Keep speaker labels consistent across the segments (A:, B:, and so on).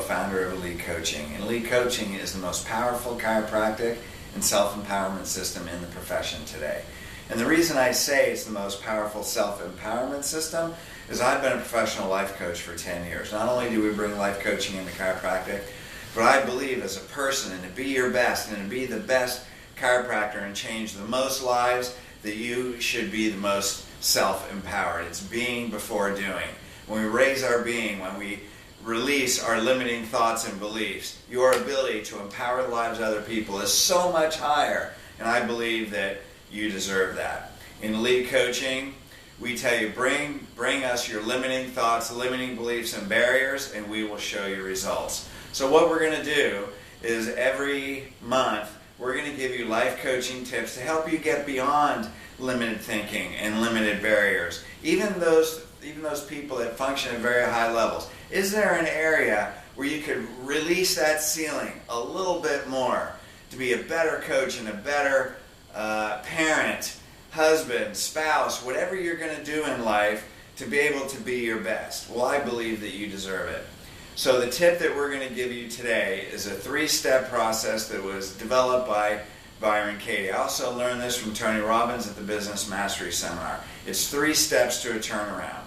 A: founder of Elite Coaching. And Elite Coaching is the most powerful chiropractic and self-empowerment system in the profession today. And the reason I say it's the most powerful self-empowerment system is I've been a professional life coach for 10 years. Not only do we bring life coaching into chiropractic, but I believe as a person, and to be your best, and to be the best chiropractor and change the most lives, that you should be the most self-empowered. It's being before doing. When we raise our being, when we release our limiting thoughts and beliefs, your ability to empower the lives of other people is so much higher, and I believe that you deserve that. In Elite Coaching, we tell you, bring us your limiting thoughts, limiting beliefs, and barriers, and we will show you results. So what we're going to do is every month, we're going to give you life coaching tips to help you get beyond limited thinking and limited barriers. Even those people that function at very high levels. Is there an area where you could release that ceiling a little bit more to be a better coach and a better parent, husband, spouse, whatever you're going to do in life to be able to be your best? Well, I believe that you deserve it. So the tip that we're going to give you today is a 3-step process that was developed by Byron Katie. I also learned this from Tony Robbins at the Business Mastery Seminar. It's 3 steps to a turnaround.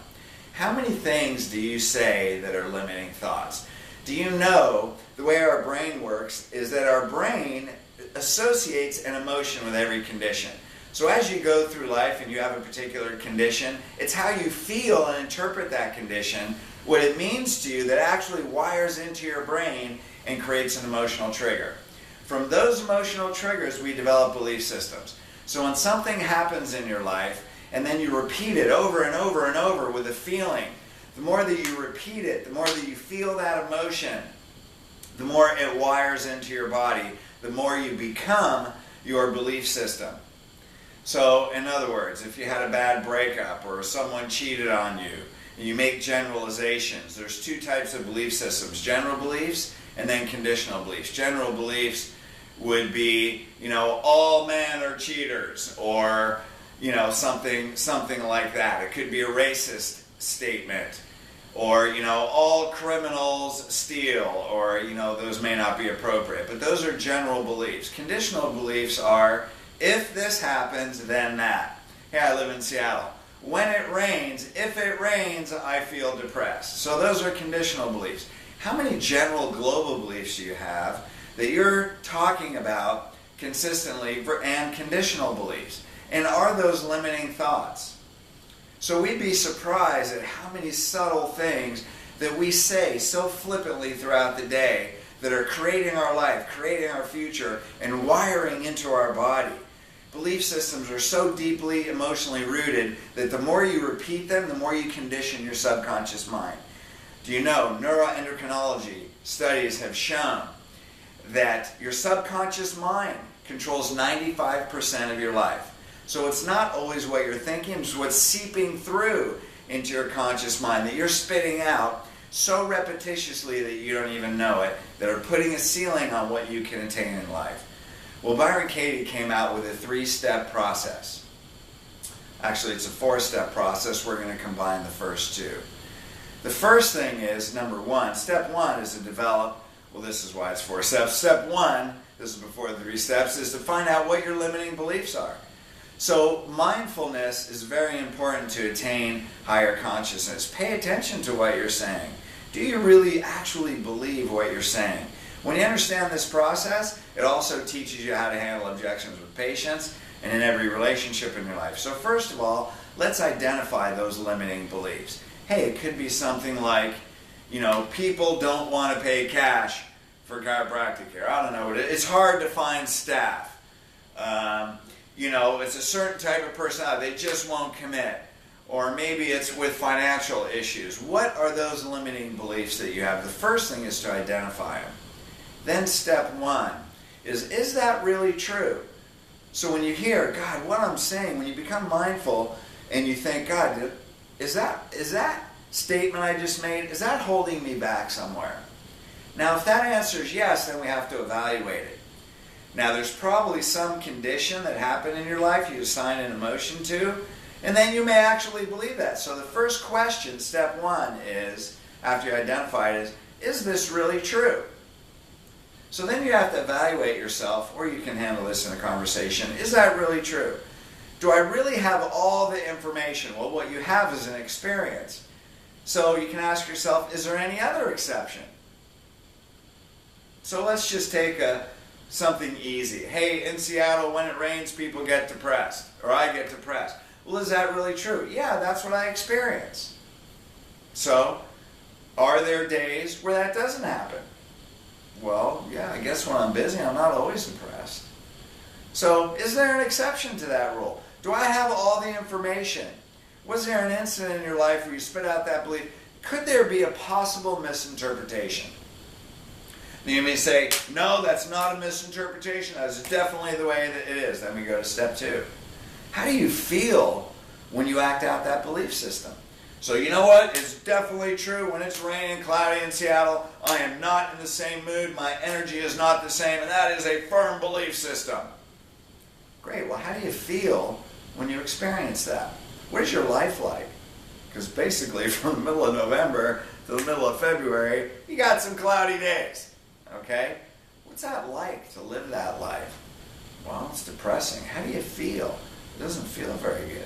A: How many things do you say that are limiting thoughts? Do you know the way our brain works is that our brain associates an emotion with every condition. So as you go through life and you have a particular condition, it's how you feel and interpret that condition, what it means to you, that actually wires into your brain and creates an emotional trigger. From those emotional triggers, we develop belief systems. So when something happens in your life, and then you repeat it over and over and over with a feeling, the more that you repeat it, the more that you feel that emotion, the more it wires into your body, the more you become your belief system. So, in other words, if you had a bad breakup or someone cheated on you, and you make generalizations, there's 2 types of belief systems: general beliefs and then conditional beliefs. General beliefs would be, all men are cheaters, or something like that. It could be a racist statement, or all criminals steal, or those may not be appropriate, but those are general beliefs. Conditional beliefs are, if this happens, then that. Hey, I live in Seattle. When it rains, if it rains, I feel depressed. So those are conditional beliefs. How many general global beliefs do you have that you're talking about consistently, and conditional beliefs? And are those limiting thoughts? So we'd be surprised at how many subtle things that we say so flippantly throughout the day that are creating our life, creating our future, and wiring into our body. Belief systems are so deeply emotionally rooted that the more you repeat them, the more you condition your subconscious mind. Do you know, neuroendocrinology studies have shown that your subconscious mind controls 95% of your life. So it's not always what you're thinking, it's what's seeping through into your conscious mind that you're spitting out so repetitiously that you don't even know it, that are putting a ceiling on what you can attain in life. Well, Byron Katie came out with a 3-step process. Actually, it's a 4-step process. We're going to combine the first 2. The first thing is, number 1, step 1 is to develop, well, this is why it's 4 steps. Step 1, this is before the 3 steps, is to find out what your limiting beliefs are. So mindfulness is very important to attain higher consciousness. Pay attention to what you're saying. Do you really actually believe what you're saying? When you understand this process, it also teaches you how to handle objections with patience and in every relationship in your life. So first of all, let's identify those limiting beliefs. Hey, it could be something like, people don't want to pay cash for chiropractic care. I don't know. It's hard to find staff. It's a certain type of personality. They just won't commit. Or maybe it's with financial issues. What are those limiting beliefs that you have? The first thing is to identify them. Then step 1 is that really true? So when you hear, God, what I'm saying, when you become mindful and you think, God, is that statement I just made, is that holding me back somewhere? Now, if that answer is yes, then we have to evaluate it. Now, there's probably some condition that happened in your life you assign an emotion to, and then you may actually believe that. So the first question, step 1, is, after you identify it, is, is this really true? So then you have to evaluate yourself, or you can handle this in a conversation. Is that really true? Do I really have all the information? Well, what you have is an experience. So you can ask yourself, is there any other exception? So let's just take something easy. Hey, in Seattle, when it rains, people get depressed, or I get depressed. Well, is that really true? Yeah, that's what I experience. So, are there days where that doesn't happen? Well, yeah, I guess when I'm busy, I'm not always depressed. So, is there an exception to that rule? Do I have all the information? Was there an incident in your life where you spit out that belief? Could there be a possible misinterpretation? You may say, no, that's not a misinterpretation. That's definitely the way that it is. Then we go to step 2. How do you feel when you act out that belief system? So you know what? It's definitely true. When it's raining and cloudy in Seattle, I am not in the same mood. My energy is not the same. And that is a firm belief system. Great. Well, how do you feel when you experience that? What is your life like? Because basically from the middle of November to the middle of February, you got some cloudy days. Okay? What's that like to live that life? Well, it's depressing. How do you feel? It doesn't feel very good.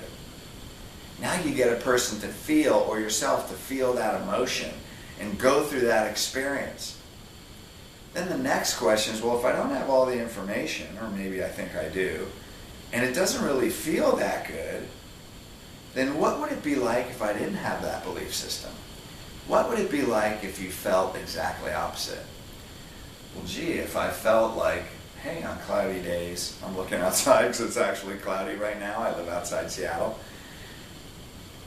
A: Now you get a person to feel, or yourself to feel that emotion and go through that experience. Then the next question is, well, if I don't have all the information, or maybe I think I do, and it doesn't really feel that good, then what would it be like if I didn't have that belief system? What would it be like if you felt exactly opposite? Well, gee, if I felt like, hey, on cloudy days, I'm looking outside because it's actually cloudy right now. I live outside Seattle.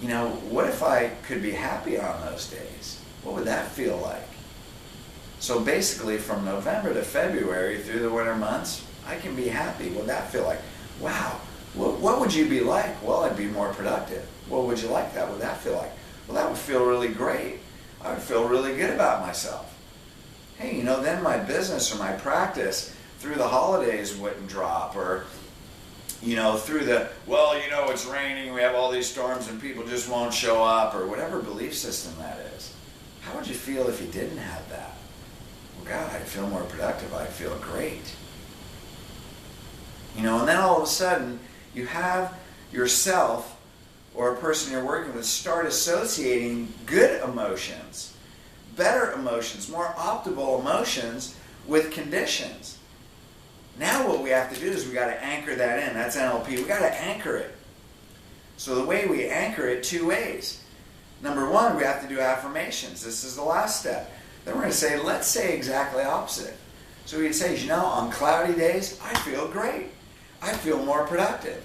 A: You know, what if I could be happy on those days? What would that feel like? So basically from November to February through the winter months, I can be happy. What would that feel like? Wow, what would you be like? Well, I'd be more productive. What would you like that? What would that feel like? Well, that would feel really great. I would feel really good about myself. Hey, you know, then my business or my practice through the holidays wouldn't drop, or, you know, through the, well, you know, it's raining, we have all these storms and people just won't show up, or whatever belief system that is. How would you feel if you didn't have that? Well, God, I'd feel more productive. I'd feel great. You know, and then all of a sudden, you have yourself or a person you're working with start associating good emotions, better emotions, more optimal emotions with conditions. Now what we have to do is we got to anchor that in. That's NLP. We got to anchor it. So the way we anchor it, 2 ways. Number 1, we have to do affirmations. This is the last step. Then we're going to say, let's say exactly opposite. So we can say, you know, on cloudy days, I feel great. I feel more productive.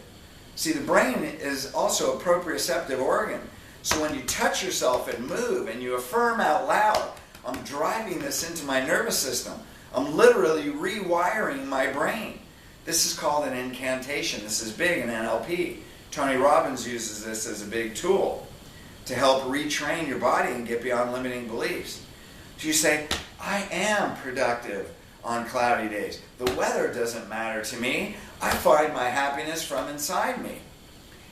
A: See, the brain is also a proprioceptive organ. So when you touch yourself and move and you affirm out loud, I'm driving this into my nervous system. I'm literally rewiring my brain. This is called an incantation. This is big in NLP. Tony Robbins uses this as a big tool to help retrain your body and get beyond limiting beliefs. So you say, I am productive on cloudy days. The weather doesn't matter to me. I find my happiness from inside me.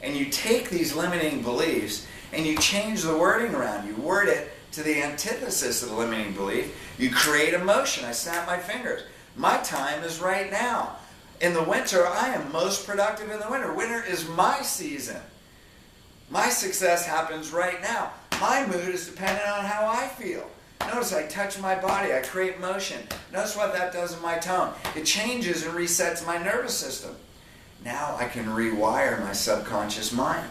A: And you take these limiting beliefs and you change the wording around. You word it to the antithesis of the limiting belief. You create emotion. I snap my fingers. My time is right now. In the winter, I am most productive in the winter. Winter is my season. My success happens right now. My mood is dependent on how I feel. Notice I touch my body. I create motion. Notice what that does in my tone. It changes and resets my nervous system. Now I can rewire my subconscious mind.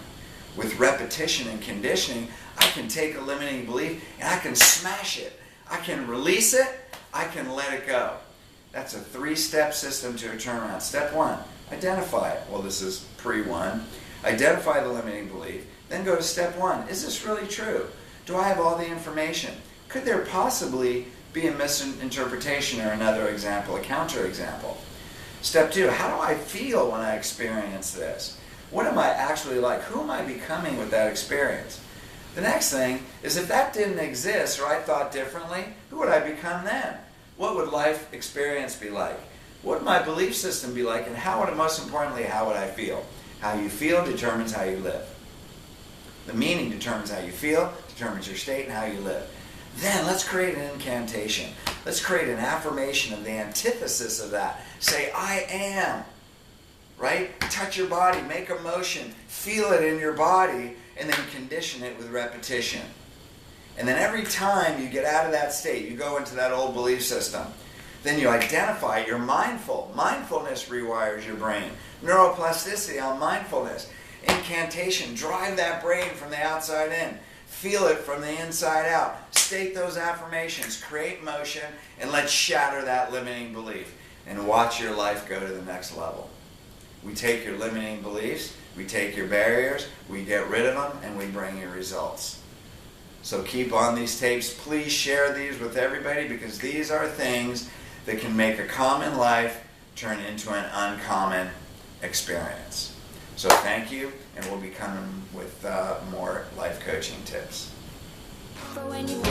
A: With repetition and conditioning, I can take a limiting belief and I can smash it. I can release it. I can let it go. That's a 3-step system to a turnaround. Step 1, identify it. Well, this is pre-1. Identify the limiting belief. Then go to step 1. Is this really true? Do I have all the information? Could there possibly be a misinterpretation, or another example, a counterexample? Step 2, how do I feel when I experience this? What am I actually like? Who am I becoming with that experience? The next thing is, if that didn't exist, or I thought differently, who would I become then? What would life experience be like? What would my belief system be like? And how would it, most importantly, how would I feel? How you feel determines how you live. The meaning determines how you feel, determines your state, and how you live. Then let's create an incantation. Let's create an affirmation of the antithesis of that. Say, I am. Right? Touch your body, make a motion, feel it in your body, and then condition it with repetition. And then every time you get out of that state, you go into that old belief system. Then you identify, you're mindful. Mindfulness rewires your brain. Neuroplasticity on mindfulness. Incantation, drive that brain from the outside in. Feel it from the inside out. State those affirmations, create motion, and let's shatter that limiting belief. And watch your life go to the next level. We take your limiting beliefs, we take your barriers, we get rid of them, and we bring you results. So keep on these tapes. Please share these with everybody, because these are things that can make a common life turn into an uncommon experience. So thank you, and we'll be coming with more life coaching tips.
B: For when you go